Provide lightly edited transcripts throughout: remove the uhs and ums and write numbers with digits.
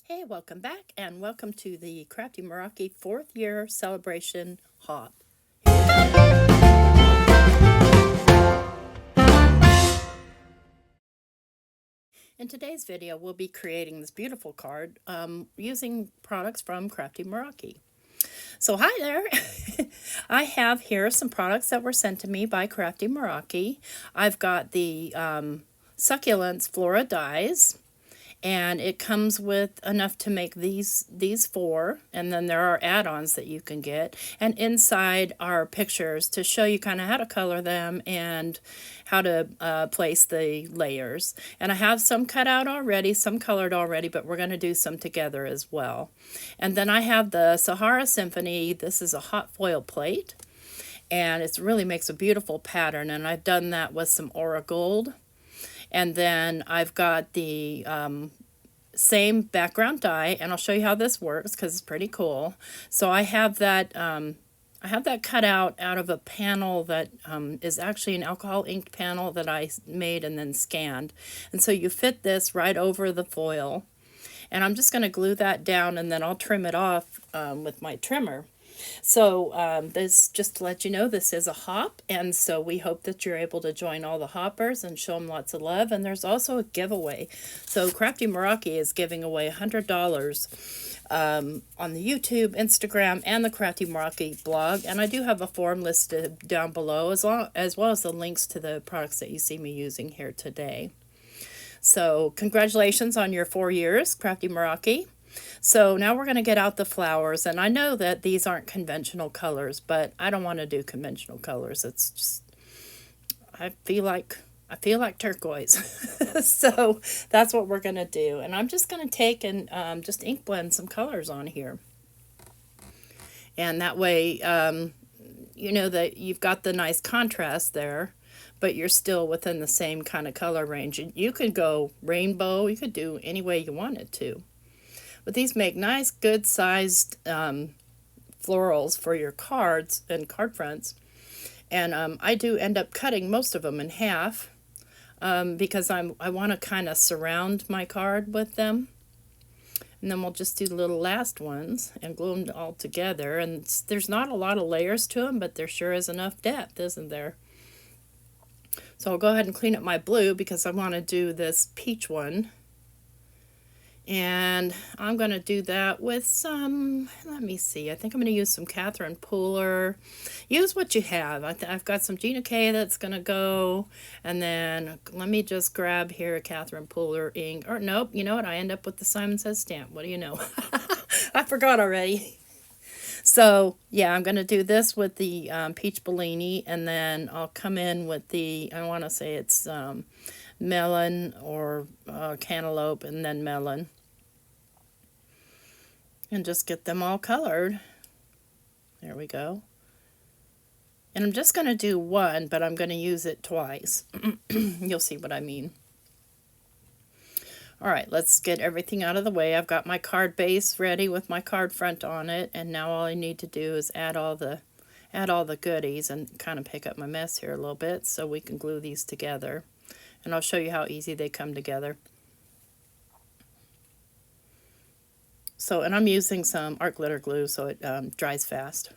Hey, welcome back and welcome to the Crafty Meraki 4th year celebration hop. In today's video, we'll be creating this beautiful card using products from Crafty Meraki. So hi there! I have here some products that were sent to me by Crafty Meraki. I've got the Succulents Flora dies. And it comes with enough to make these four, and then there are add-ons that you can get, and inside are pictures to show you kind of how to color them and how to place the layers. And I have some cut out already, some colored already, but we're going to do some together as well. And then I have the Sahara Symphony. This is a hot foil plate, and it really makes a beautiful pattern, and I've done that with some Aura Gold. And then I've got the same background die, and I'll show you how this works because it's pretty cool. So I have that cut out of a panel that is actually an alcohol inked panel that I made and then scanned. And so you fit this right over the foil. And I'm just going to glue that down, and then I'll trim it off with my trimmer. So this, just to let you know, this is a hop, and so we hope that you're able to join all the hoppers and show them lots of love. And there's also a giveaway. So Crafty Meraki is giving away $100 on the YouTube, Instagram, and the Crafty Meraki blog. And I do have a form listed down below, as well as the links to the products that you see me using here today. So congratulations on your 4 years, Crafty Meraki. So now we're going to get out the flowers, and I know that these aren't conventional colors, but I don't want to do conventional colors. It's just, I feel like turquoise. So that's what we're going to do. And I'm just going to take and just ink blend some colors on here. And that way, you know that you've got the nice contrast there, but you're still within the same kind of color range. You could go rainbow, you could do any way you wanted to. But these make nice, good-sized florals for your cards and card fronts. And I do end up cutting most of them in half because I want to kind of surround my card with them. And then we'll just do the little last ones and glue them all together. And there's not a lot of layers to them, but there sure is enough depth, isn't there? So I'll go ahead and clean up my blue because I want to do this peach one. And I'm going to do that with some, let me see, I think I'm going to use some Catherine Pooler. Use what you have. I've got some Gina K that's going to go. And then let me just grab here a Catherine Pooler ink. Or nope, you know what? I end up with the Simon Says stamp. What do you know? I forgot already. So, yeah, I'm going to do this with the Peach Bellini. And then I'll come in with the, I want to say it's melon or cantaloupe and then melon. And just get them all colored. There we go. And I'm just going to do one, but I'm going to use it twice. You'll see what I mean. All right, let's get everything out of the way. I've got my card base ready with my card front on it, and now all I need to do is add all the goodies and kind of pick up my mess here a little bit so we can glue these together. And I'll show you how easy they come together. So, and I'm using some art glitter glue so it dries fast.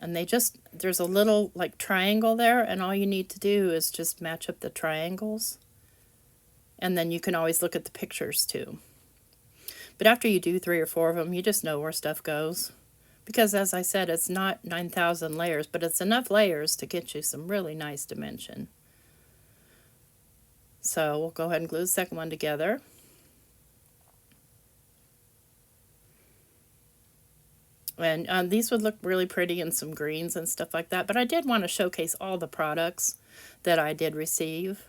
And there's a little like triangle there, and all you need to do is just match up the triangles. And then you can always look at the pictures too. But after you do 3 or 4 of them, you just know where stuff goes. Because as I said, it's not 9,000 layers, but it's enough layers to get you some really nice dimension. So we'll go ahead and glue the second one together. And these would look really pretty in some greens and stuff like that. But I did want to showcase all the products that I did receive.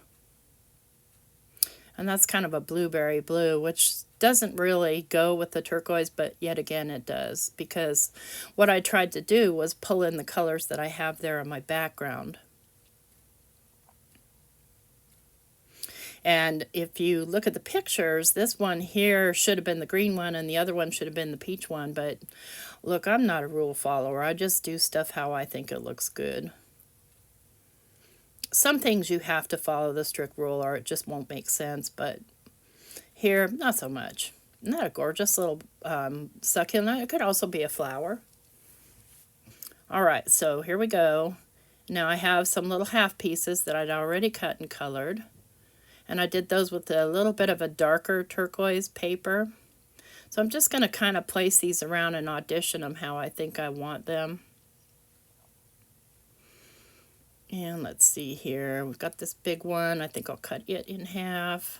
And that's kind of a blueberry blue, which doesn't really go with the turquoise, but yet again it does. Because what I tried to do was pull in the colors that I have there on my background. And if you look at the pictures, this one here should have been the green one and the other one should have been the peach one. But look, I'm not a rule follower. I just do stuff how I think it looks good. Some things you have to follow the strict rule or it just won't make sense. But Here, not so much. Isn't that a gorgeous little succulent? It could also be a flower. All right, so here we go. Now I have some little half pieces that I'd already cut and colored. And I did those with a little bit of a darker turquoise paper. So I'm just going to kind of place these around and audition them how I think I want them. And let's see here. We've got this big one. I think I'll cut it in half.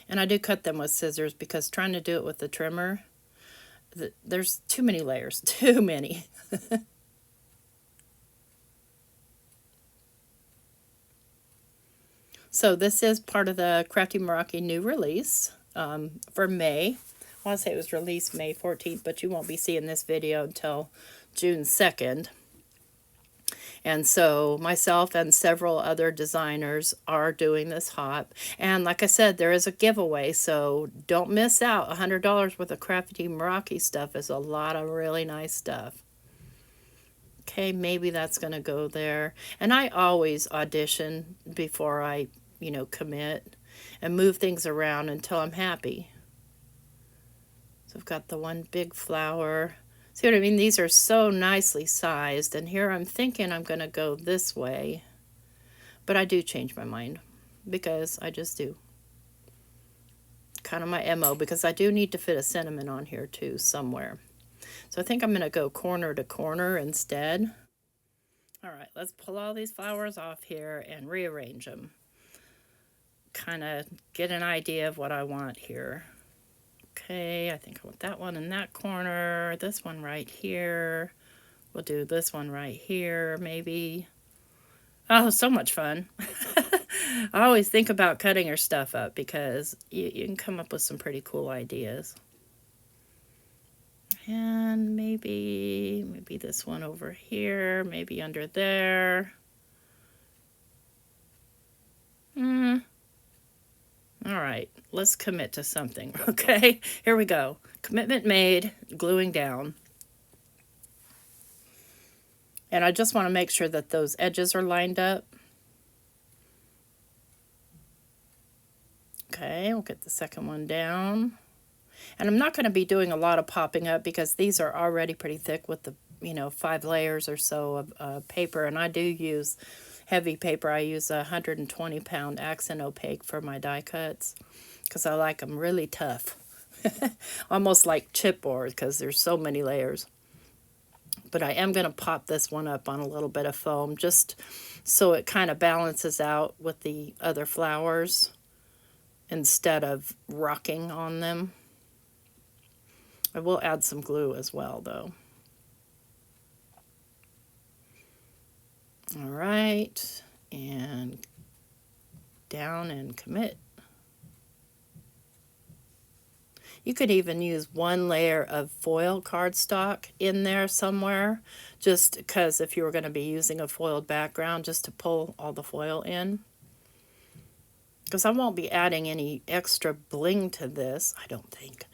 And I do cut them with scissors because trying to do it with the trimmer, there's too many layers. Too many. So this is part of the Crafty Meraki new release for May. I want to say it was released May 14th, but you won't be seeing this video until June 2nd. And so myself and several other designers are doing this hop. And like I said, there is a giveaway, so don't miss out. $100 worth of Crafty Meraki stuff is a lot of really nice stuff. Okay, maybe that's going to go there. And I always audition before I, commit and move things around until I'm happy. So I've got the one big flower. See what I mean? These are so nicely sized. And here I'm thinking I'm going to go this way. But I do change my mind because I just do. Kind of my MO because I do need to fit a sentiment on here too somewhere. So I think I'm going to go corner to corner instead. All right, let's pull all these flowers off here and rearrange them. Kind of get an idea of what I want here. Okay, I think I want that one in that corner, this one right here. We'll do this one right here, maybe. Oh, so much fun. I always think about cutting your stuff up because you can come up with some pretty cool ideas. And maybe this one over here, maybe under there. All right, let's commit to something, okay? Here we go. Commitment made, gluing down. And I just want to make sure that those edges are lined up. Okay, we'll get the second one down. And I'm not going to be doing a lot of popping up because these are already pretty thick with the, 5 layers or so of paper. And I do use heavy paper. I use a 120-pound accent opaque for my die cuts because I like them really tough. Almost like chipboard because there's so many layers. But I am going to pop this one up on a little bit of foam just so it kind of balances out with the other flowers instead of rocking on them. I will add some glue as well, though. All right, and down and commit. You could even use one layer of foil cardstock in there somewhere, just because if you were going to be using a foiled background, just to pull all the foil in. Because I won't be adding any extra bling to this, I don't think.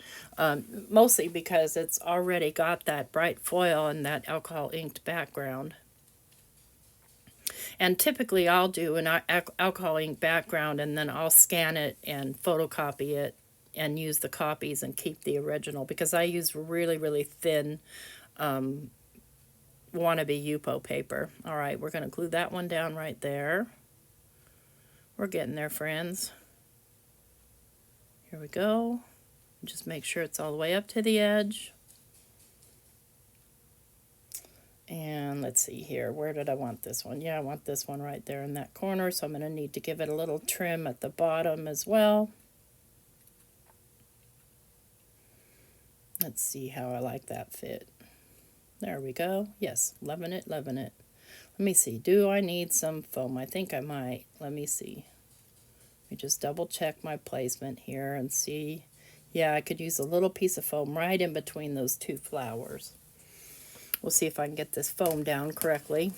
Mostly because it's already got that bright foil and that alcohol inked background. And typically I'll do an alcohol ink background and then I'll scan it and photocopy it and use the copies and keep the original because I use really, really thin wannabe Yupo paper. All right, we're going to glue that one down right there. We're getting there, friends. Here we go. Just make sure it's all the way up to the edge. And let's see here. Where did I want this one? Yeah, I want this one right there in that corner. So I'm going to need to give it a little trim at the bottom as well. Let's see how I like that fit. There we go. Yes, loving it, loving it. Let me see. Do I need some foam? I think I might. Let me see. Let me just double check my placement here and see. Yeah, I could use a little piece of foam right in between those two flowers. We'll see if I can get this foam down correctly.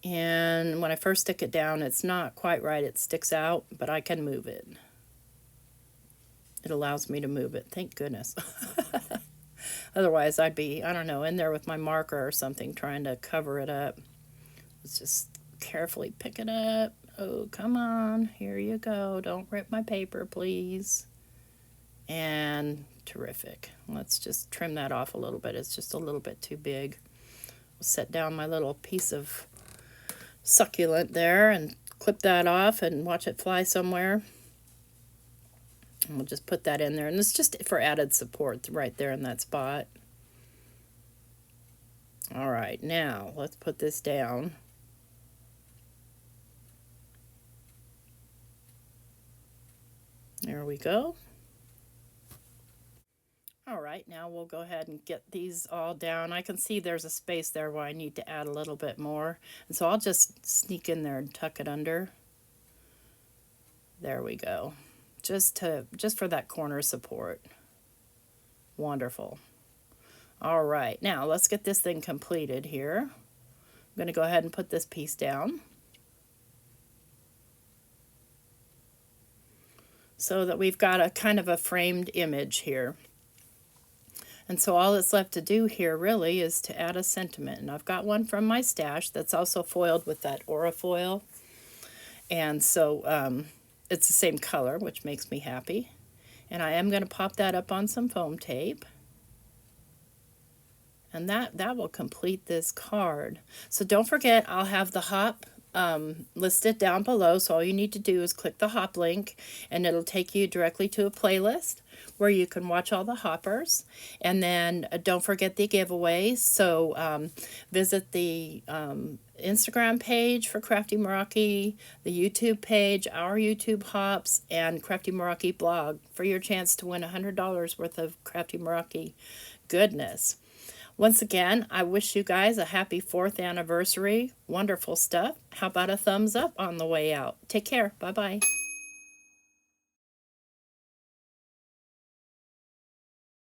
And when I first stick it down, it's not quite right. It sticks out, but I can move it. It allows me to move it. Thank goodness. Otherwise, I'd be, I don't know, in there with my marker or something trying to cover it up. Let's just carefully pick it up. Oh, come on. Here you go. Don't rip my paper, please. And terrific. Let's just trim that off a little bit. It's just a little bit too big. I'll set down my little piece of succulent there and clip that off and watch it fly somewhere. And we'll just put that in there. And it's just for added support right there in that spot. All right, now let's put this down. There we go. All right, now we'll go ahead and get these all down. I can see there's a space there where I need to add a little bit more. And so I'll just sneak in there and tuck it under. There we go. Just for that corner support. Wonderful. All right, now let's get this thing completed here. I'm going to go ahead and put this piece down so that we've got a kind of a framed image here. And so all that's left to do here really is to add a sentiment. And I've got one from my stash that's also foiled with that aura foil. And so it's the same color, which makes me happy. And I am going to pop that up on some foam tape. And that will complete this card. So don't forget, I'll have the hop listed down below. So all you need to do is click the hop link and it'll take you directly to a playlist where you can watch all the hoppers. And then don't forget the giveaways. So visit the Instagram page for Crafty Meraki, the YouTube page, our YouTube hops, and Crafty Meraki blog for your chance to win $100 worth of Crafty Meraki goodness. Once again, I wish you guys a happy 4th anniversary. Wonderful stuff. How about a thumbs up on the way out? Take care. Bye-bye.